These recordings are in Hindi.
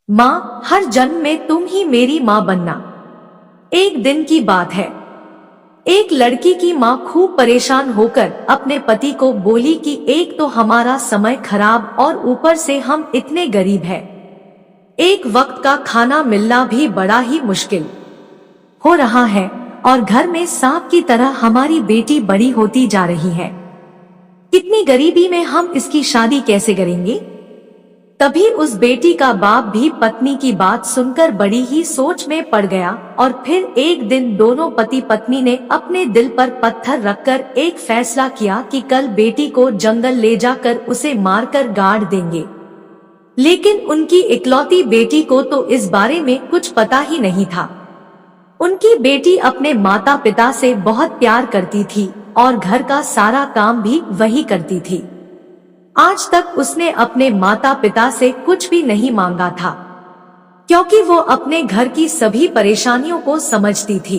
माँ, हर जन्म में तुम ही मेरी माँ बनना। एक दिन की बात है। एक लड़की की माँ खूब परेशान होकर अपने पति को बोली कि एक तो हमारा समय खराब और ऊपर से हम इतने गरीब हैं। एक वक्त का खाना मिलना भी बड़ा ही मुश्किल हो रहा है और घर में सांप की तरह हमारी बेटी बड़ी होती जा रही है। इतनी गरीबी में हम इसकी शादी कैसे करेंगे? तभी उस बेटी का बाप भी पत्नी की बात सुनकर बड़ी ही सोच में पड़ गया और फिर एक दिन दोनों पति पत्नी ने अपने दिल पर पत्थर रखकर एक फैसला किया कि कल बेटी को जंगल ले जाकर उसे मारकर गाड़ देंगे। लेकिन उनकी इकलौती बेटी को तो इस बारे में कुछ पता ही नहीं था। उनकी बेटी अपने माता पिता से बहुत प्यार करती थी और घर का सारा काम भी वही करती थी। आज तक उसने अपने माता पिता से कुछ भी नहीं मांगा था, क्योंकि वो अपने घर की सभी परेशानियों को समझती थी।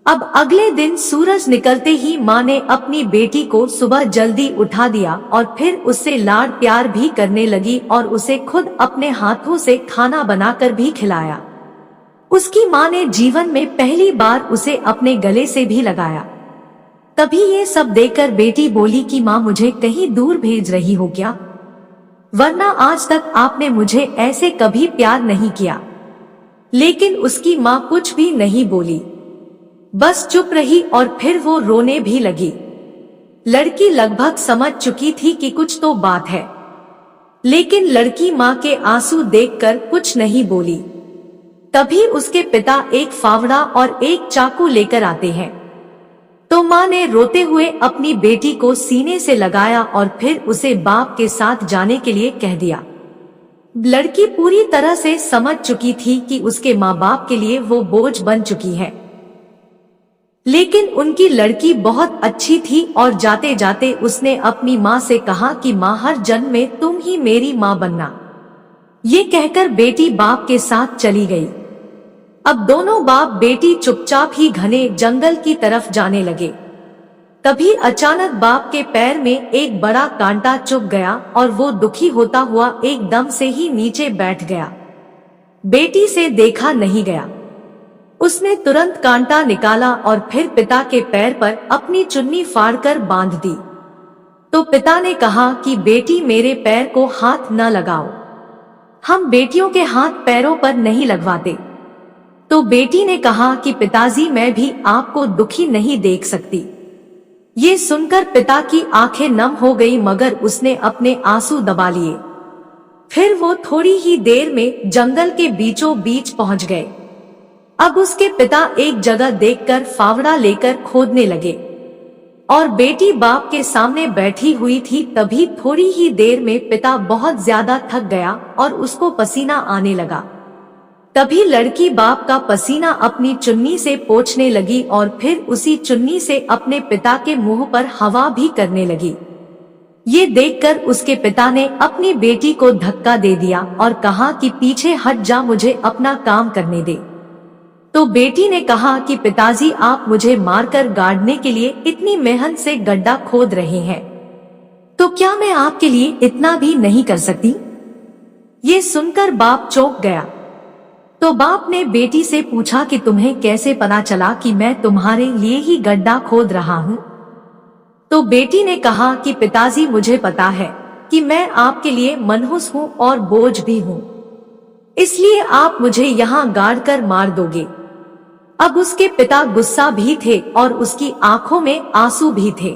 अब अगले दिन सूरज निकलते ही माँ ने अपनी बेटी को सुबह जल्दी उठा दिया और फिर उससे लाड प्यार भी करने लगी और उसे खुद अपने हाथों से खाना बनाकर भी खिलाया। उसकी माँ ने जीवन में पहली बार उसे अपने गले से भी लगाया। तभी ये सब देखकर बेटी बोली कि माँ, मुझे कहीं दूर भेज रही हो क्या? वरना आज तक आपने मुझे ऐसे कभी प्यार नहीं किया। लेकिन उसकी माँ कुछ भी नहीं बोली, बस चुप रही और फिर वो रोने भी लगी। लड़की लगभग समझ चुकी थी कि कुछ तो बात है, लेकिन लड़की माँ के आंसू देखकर कुछ नहीं बोली। तभी उसके पिता एक फावड़ा और एक चाकू लेकर आते हैं। तो माँ ने रोते हुए अपनी बेटी को सीने से लगाया और फिर उसे बाप के साथ जाने के लिए कह दिया। लड़की पूरी तरह से समझ चुकी थी कि उसके माँ बाप के लिए वो बोझ बन चुकी है। लेकिन उनकी लड़की बहुत अच्छी थी और जाते जाते उसने अपनी माँ से कहा कि माँ, हर जन्म में तुम ही मेरी माँ बनना। ये कहकर बेटी बाप के साथ चली गई। अब दोनों बाप बेटी चुपचाप ही घने जंगल की तरफ जाने लगे। तभी अचानक बाप के पैर में एक बड़ा कांटा चुभ गया और वो दुखी होता हुआ एकदम से ही नीचे बैठ गया। बेटी से देखा नहीं गया। उसने तुरंत कांटा निकाला और फिर पिता के पैर पर अपनी चुन्नी फाड़कर बांध दी। तो पिता ने कहा कि बेटी, मेरे पैर को हाथ न लगाओ, हम बेटियों के हाथ पैरों पर नहीं लगवाते। तो बेटी ने कहा कि पिताजी, मैं भी आपको दुखी नहीं देख सकती। ये सुनकर पिता की आंखें नम हो गई, मगर उसने अपने आंसू दबा लिए। फिर वो थोड़ी ही देर में जंगल के बीचों बीच पहुंच गए। अब उसके पिता एक जगह देखकर फावड़ा लेकर खोदने लगे और बेटी बाप के सामने बैठी हुई थी। तभी थोड़ी ही देर में पिता बहुत ज्यादा थक गया और उसको पसीना आने लगा। तभी लड़की बाप का पसीना अपनी चुन्नी से पोंछने लगी और फिर उसी चुन्नी से अपने पिता के मुंह पर हवा भी करने लगी। ये देखकर उसके पिता ने अपनी बेटी को धक्का दे दिया और कहा कि पीछे हट जा, मुझे अपना काम करने दे। तो बेटी ने कहा कि पिताजी, आप मुझे मारकर गाड़ने के लिए इतनी मेहनत से गड्ढा खोद रहे हैं, तो क्या मैं आपके लिए इतना भी नहीं कर सकती? ये सुनकर बाप चौंक गया। तो बाप ने बेटी से पूछा कि तुम्हें कैसे पता चला कि मैं तुम्हारे लिए ही गड्ढा खोद रहा हूँ? तो बेटी ने कहा कि पिताजी, मुझे पता है कि मैं आपके लिए मनहूस हूँ और बोझ भी हूँ, इसलिए आप मुझे यहाँ गाड़ कर मार दोगे। अब उसके पिता गुस्सा भी थे और उसकी आंखों में आंसू भी थे।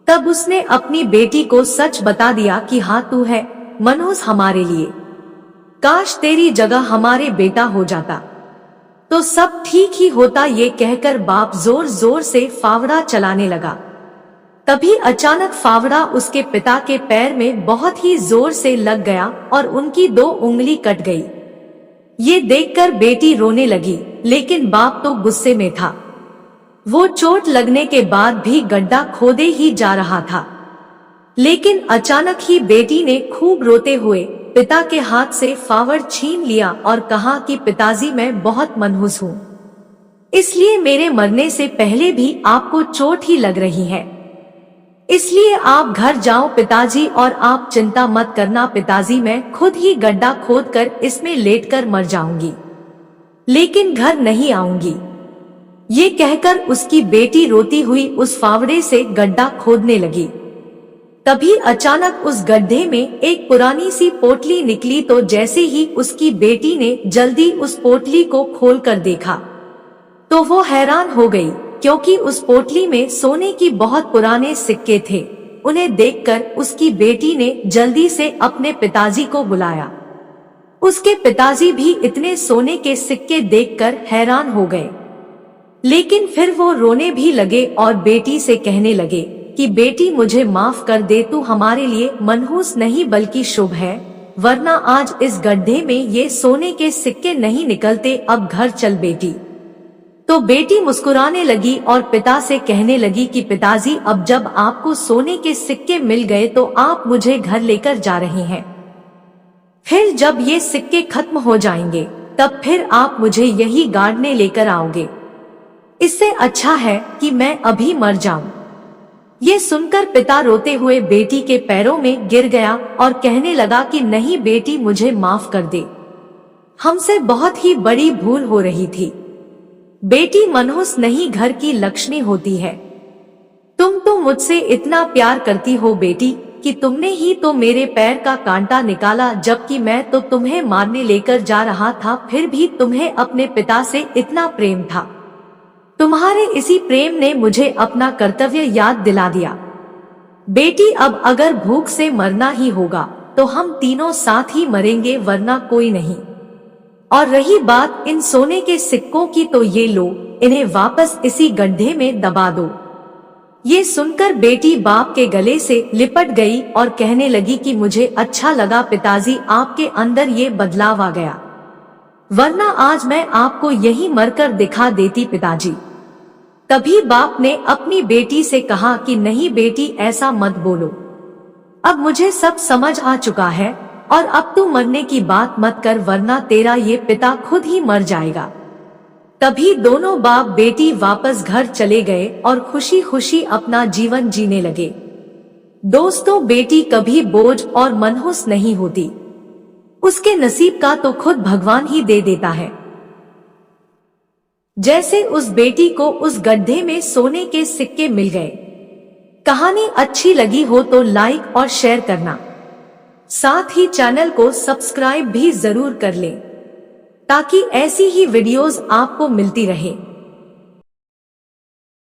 तब उसने अपनी बेटी को सच बता दिया कि हाँ, तू है मनहूस हमारे लिए, काश तेरी जगह हमारे बेटा हो जाता तो सब ठीक ही होता। ये कहकर बाप जोर जोर से फावड़ा चलाने लगा। तभी अचानक फावड़ा उसके पिता के पैर में बहुत ही जोर से लग गया और उनकी 2 उंगली कट गई। ये देखकर बेटी रोने लगी, लेकिन बाप तो गुस्से में था। वो चोट लगने के बाद भी गड्ढा खोदे ही जा रहा था। लेकिन अचानक ही बेटी ने खूब रोते हुए पिता के हाथ से फावड़ छीन लिया और कहा कि पिताजी, मैं बहुत मनहूस हूँ, इसलिए मेरे मरने से पहले भी आपको चोट ही लग रही है। इसलिए आप घर जाओ पिताजी, और आप चिंता मत करना पिताजी, मैं खुद ही गड्ढा खोदकर इसमें लेटकर मर जाऊंगी, लेकिन घर नहीं आऊंगी। ये कहकर उसकी बेटी रोती हुई उस फावड़े से गड्ढा खोदने लगी। तभी अचानक उस गड्ढे में एक पुरानी सी पोटली निकली, तो जैसे ही उसकी बेटी ने जल्दी उस पोटली को खोलकर देखा तो वो हैरान हो गई, क्योंकि उस पोटली में सोने की बहुत पुराने सिक्के थे। उन्हें देखकर उसकी बेटी ने जल्दी से अपने पिताजी को बुलाया। उसके पिताजी भी इतने सोने के सिक्के देखकर हैरान हो गए, लेकिन फिर वो रोने भी लगे और बेटी से कहने लगे कि बेटी मुझे माफ कर दे, तू हमारे लिए मनहूस नहीं बल्कि शुभ है, वरना आज इस गड्ढे में ये सोने के सिक्के नहीं निकलते। अब घर चल बेटी। तो बेटी मुस्कुराने लगी और पिता से कहने लगी कि पिताजी, अब जब आपको सोने के सिक्के मिल गए तो आप मुझे घर लेकर जा रहे हैं, फिर जब ये सिक्के खत्म हो जाएंगे तब फिर आप मुझे यही गाड़ने लेकर आओगे। इससे अच्छा है कि मैं अभी मर जाऊं। ये सुनकर पिता रोते हुए बेटी के पैरों में गिर गया और कहने लगा कि नहीं बेटी, मुझे माफ कर दे, हमसे बहुत ही बड़ी भूल हो रही थी। बेटी मनहूस नहीं, घर की लक्ष्मी होती है। तुम तो मुझसे इतना प्यार करती हो बेटी कि तुमने ही तो मेरे पैर का कांटा निकाला, जबकि मैं तो तुम्हें मारने लेकर जा रहा था, फिर भी तुम्हें अपने पिता से इतना प्रेम था। तुम्हारे इसी प्रेम ने मुझे अपना कर्तव्य याद दिला दिया। बेटी, अब अगर भूख से मरना ही होगा तो हम तीनों साथ ही मरेंगे, वरना कोई नहीं। और रही बात इन सोने के सिक्कों की, तो ये लो, इन्हें वापस इसी गड्ढे में दबा दो। ये सुनकर बेटी बाप के गले से लिपट गई और कहने लगी कि मुझे अच्छा लगा पिताजी, आपके अंदर ये बदलाव आ गया, वरना आज मैं आपको यहीं मरकर दिखा देती पिताजी। तभी बाप ने अपनी बेटी से कहा कि नहीं बेटी, ऐसा मत बोलो, अब मुझे सब समझ आ चुका है, और अब तू मरने की बात मत कर, वरना तेरा ये पिता खुद ही मर जाएगा। तभी दोनों बाप बेटी वापस घर चले गए और खुशी खुशी अपना जीवन जीने लगे। दोस्तों, बेटी कभी बोझ और मनहूस नहीं होती, उसके नसीब का तो खुद भगवान ही दे देता है। जैसे उस बेटी को उस गड्ढे में सोने के सिक्के मिल गए। कहानी अच्छी लगी हो तो लाइक और शेयर करना, साथ ही चैनल को सब्सक्राइब भी जरूर कर लें, ताकि ऐसी ही वीडियोस आपको मिलती रहे।